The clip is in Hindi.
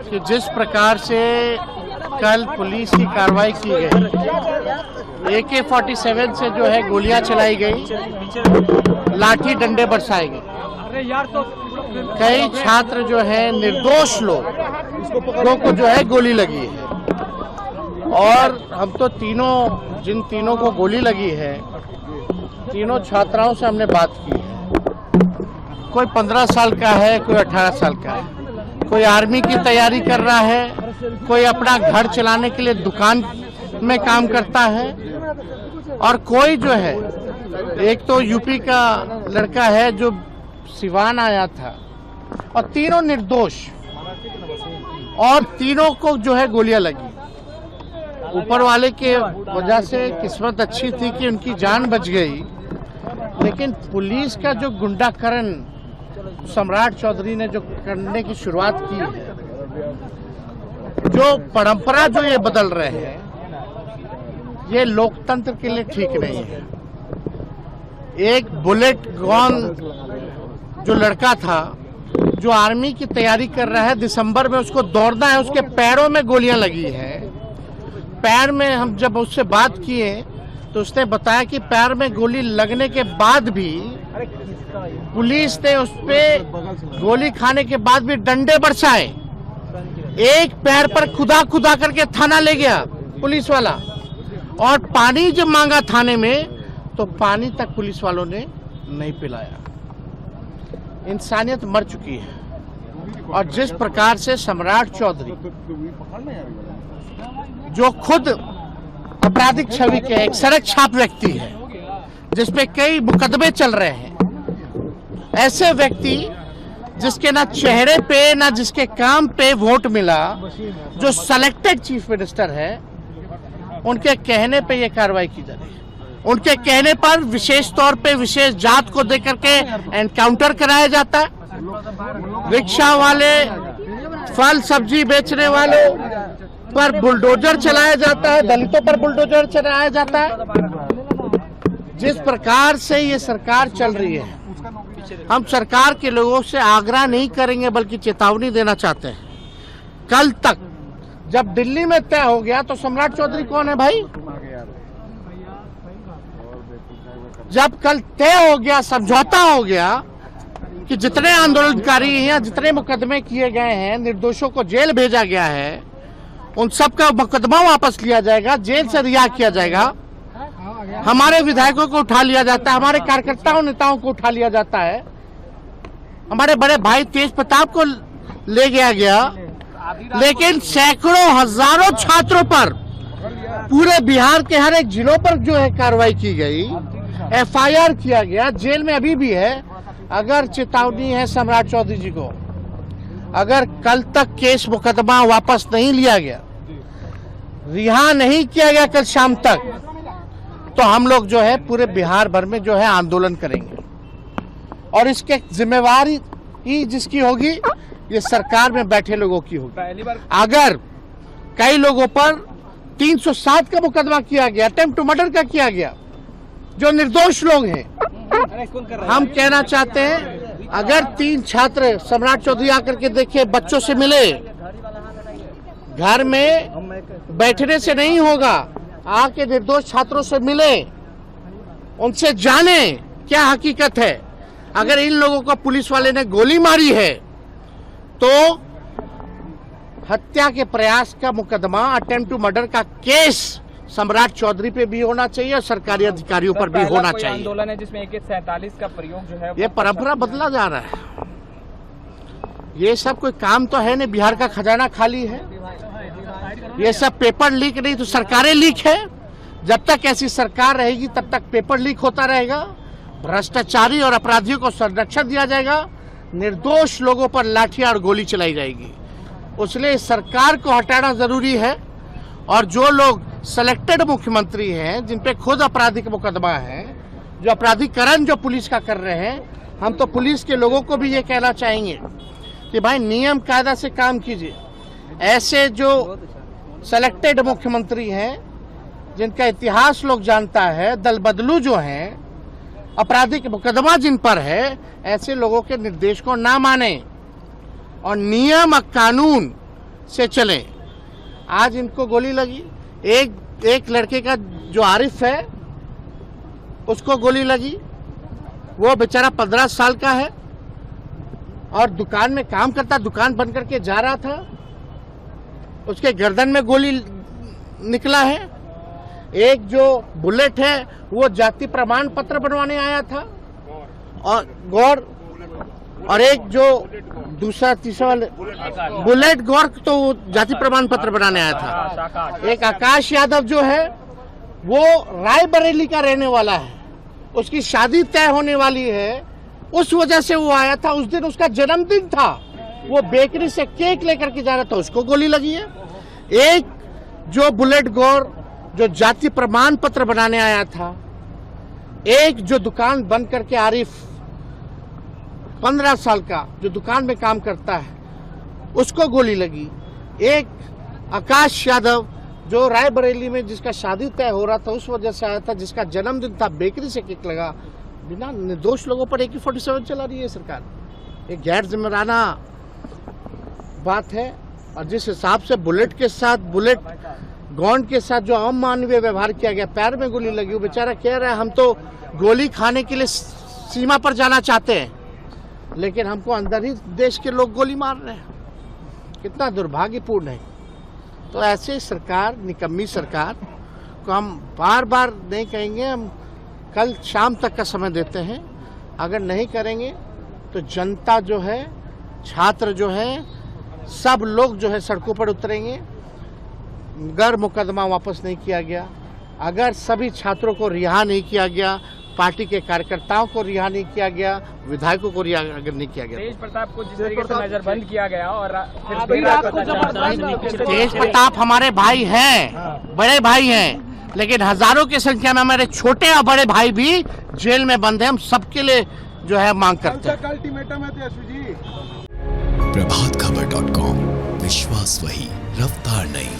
कि जिस प्रकार से कल पुलिस की कार्रवाई की गई, AK-47 से जो है गोलियां चलाई गई, लाठी डंडे बरसाए गए, कई छात्र जो है निर्दोष लोगों को जो है गोली लगी है। और हम तो जिन तीनों को गोली लगी है, तीनों छात्राओं से हमने बात की है। कोई 15 साल का है, कोई 18 साल का है, कोई आर्मी की तैयारी कर रहा है, कोई अपना घर चलाने के लिए दुकान में काम करता है, और कोई जो है, एक तो यूपी का लड़का है जो सिवान आया था, और तीनों निर्दोष, और तीनों को जो है गोलियां लगी। ऊपर वाले के वजह से किस्मत अच्छी थी कि उनकी जान बच गई, लेकिन पुलिस का जो गुंडाकरण सम्राट चौधरी ने जो करने की शुरुआत की है, जो परंपरा जो ये बदल रहे हैं, ये लोकतंत्र के लिए ठीक नहीं है। एक बुलेट गॉन जो लड़का था, जो आर्मी की तैयारी कर रहा है, दिसंबर में उसको दौड़ना है, उसके पैरों में गोलियां लगी है। पैर में हम जब उससे बात किए तो उसने बताया कि पैर में गोली लगने के बाद भी पुलिस ने उस पे गोली खाने के बाद भी डंडे बरसाए। एक पैर पर खुदा करके थाना ले गया पुलिस वाला, और पानी जब मांगा थाने में तो पानी तक पुलिस वालों ने नहीं पिलाया। इंसानियत मर चुकी है। और जिस प्रकार से सम्राट चौधरी, जो खुद आपराधिक छवि के एक सड़क छाप व्यक्ति है, जिसपे कई मुकदमे चल रहे हैं, ऐसे व्यक्ति जिसके ना चेहरे पे ना जिसके काम पे वोट मिला, जो सेलेक्टेड चीफ मिनिस्टर है, उनके कहने पे ये कार्रवाई की जा रही है। उनके कहने पर विशेष तौर पे विशेष जात को देकर के एनकाउंटर कराया जाता है। रिक्शा वाले, फल सब्जी बेचने वालों पर बुलडोजर चलाया जाता है, दलितों पर बुलडोजर चलाया जाता है। जिस प्रकार से ये सरकार चल रही है, हम सरकार के लोगों से आग्रह नहीं करेंगे बल्कि चेतावनी देना चाहते हैं। कल तक जब दिल्ली में तय हो गया तो सम्राट चौधरी कौन है भाई? जब कल तय हो गया, समझौता हो गया कि जितने आंदोलनकारी हैं, जितने मुकदमे किए गए हैं, निर्दोषों को जेल भेजा गया है, उन सब का मुकदमा वापस लिया जाएगा, जेल से रिहा किया जाएगा। हमारे विधायकों को उठा लिया जाता है, हमारे कार्यकर्ताओं नेताओं को उठा लिया जाता है, हमारे बड़े भाई तेज प्रताप को ले गया, लेकिन सैकड़ों हजारों छात्रों पर पूरे बिहार के हर एक जिलों पर जो है कार्रवाई की गई, FIR किया गया, जेल में अभी भी है। अगर चेतावनी है सम्राट चौधरी जी को, अगर कल तक केस मुकदमा वापस नहीं लिया गया, रिहा नहीं किया गया कल शाम तक, तो हम लोग जो है पूरे बिहार भर में जो है आंदोलन करेंगे। और इसके जिम्मेवारी ही जिसकी होगी, ये सरकार में बैठे लोगों की होगी। अगर कई लोगों पर 307 का मुकदमा किया गया, अटेम्प्ट टू मर्डर का किया गया, जो निर्दोष लोग हैं, हम कहना चाहते हैं, अगर 3 छात्र सम्राट चौधरी आकर के देखे, बच्चों से मिले, घर में बैठने से नहीं होगा, आके निर्दोष छात्रों से मिले, उनसे जाने क्या हकीकत है। अगर इन लोगों को पुलिस वाले ने गोली मारी है तो हत्या के प्रयास का मुकदमा, अटेम्प्ट टू मर्डर का केस सम्राट चौधरी पे भी होना चाहिए और सरकारी अधिकारियों पर भी होना चाहिए। आंदोलन है जिसमें AK-47 का प्रयोग जो है, ये परंपरा बदला जा रहा है। ये सब कोई काम तो है नहीं, बिहार का खजाना खाली है। ये सब पेपर लीक नहीं तो सरकारें लीक है। जब तक ऐसी सरकार रहेगी तब तक पेपर लीक होता रहेगा, भ्रष्टाचारी और अपराधियों को संरक्षण दिया जाएगा, निर्दोष लोगों पर लाठियां और गोली चलाई जाएगी। इसलिए सरकार को हटाना जरूरी है। और जो लोग सेलेक्टेड मुख्यमंत्री हैं, जिन पे खुद आपराधिक मुकदमा है, जो अपराधीकरण जो पुलिस का कर रहे हैं, हम तो पुलिस के लोगों को भी ये कहना चाहेंगे कि भाई नियम कायदा से काम कीजिए। ऐसे जो सेलेक्टेड मुख्यमंत्री हैं, जिनका इतिहास लोग जानता है, दल बदलू जो हैं, आपराधिक मुकदमा जिन पर है, ऐसे लोगों के निर्देश को ना माने और नियम और कानून से चलें। आज इनको गोली लगी, एक लड़के का जो आरिफ है उसको गोली लगी, वो बेचारा 15 साल का है और दुकान में काम करता, दुकान बंद करके जा रहा था, उसके गर्दन में गोली निकला है। एक जो बुलेट है वो जाति प्रमाण पत्र बनवाने आया था और एक जो दूसरा तीसरा वाले बुलेट गौर तो वो जाति प्रमाण पत्र बनाने आया था। एक आकाश यादव जो है वो रायबरेली का रहने वाला है, उसकी शादी तय होने वाली है, उस वजह से वो आया था। उस दिन उसका जन्मदिन था, वो बेकरी से केक लेकर के जा रहा था, उसको गोली लगी है। एक जो बुलेट गौर जो जाति प्रमाण पत्र बनाने आया था, एक जो दुकान बंद करके आरिफ 15 साल का जो दुकान में काम करता है उसको गोली लगी। एक आकाश यादव जो रायबरेली में जिसका शादी तय हो रहा था उस वजह से आया था, जिसका जन्मदिन था, बेकरी से केक लगा। बिना निर्दोष लोगों पर AK-47 चला रही है सरकार। एक गैर जिम्मेदाराना बात है। और जिस हिसाब से बुलेट के साथ, बुलेट गॉन्ड के साथ जो अमानवीय व्यवहार किया गया, पैर में गोली लगी, वो बेचारा कह रहा है हम तो गोली खाने के लिए सीमा पर जाना चाहते हैं, लेकिन हमको अंदर ही देश के लोग गोली मार रहे हैं। कितना दुर्भाग्यपूर्ण है। तो ऐसे सरकार, निकम्मी सरकार को हम बार बार नहीं कहेंगे, हम कल शाम तक का समय देते हैं। अगर नहीं करेंगे तो जनता जो है, छात्र जो है, सब लोग जो है सड़कों पर उतरेंगे। अगर मुकदमा वापस नहीं किया गया, अगर सभी छात्रों को रिहा नहीं किया गया, पार्टी के कार्यकर्ताओं को रिहा नहीं किया गया, विधायकों को रिहा अगर नहीं किया गया, तेज प्रताप को जिस तरीके से नजरबंद किया गया और तेज प्रताप हमारे भाई हैं, बड़े भाई हैं, लेकिन हजारों की संख्या में हमारे छोटे और बड़े भाई भी जेल में बंद हैं। हम सबके लिए जो है मांग करते हैं। प्रभातखबर.com, विश्वास वही, रफ्तार नहीं।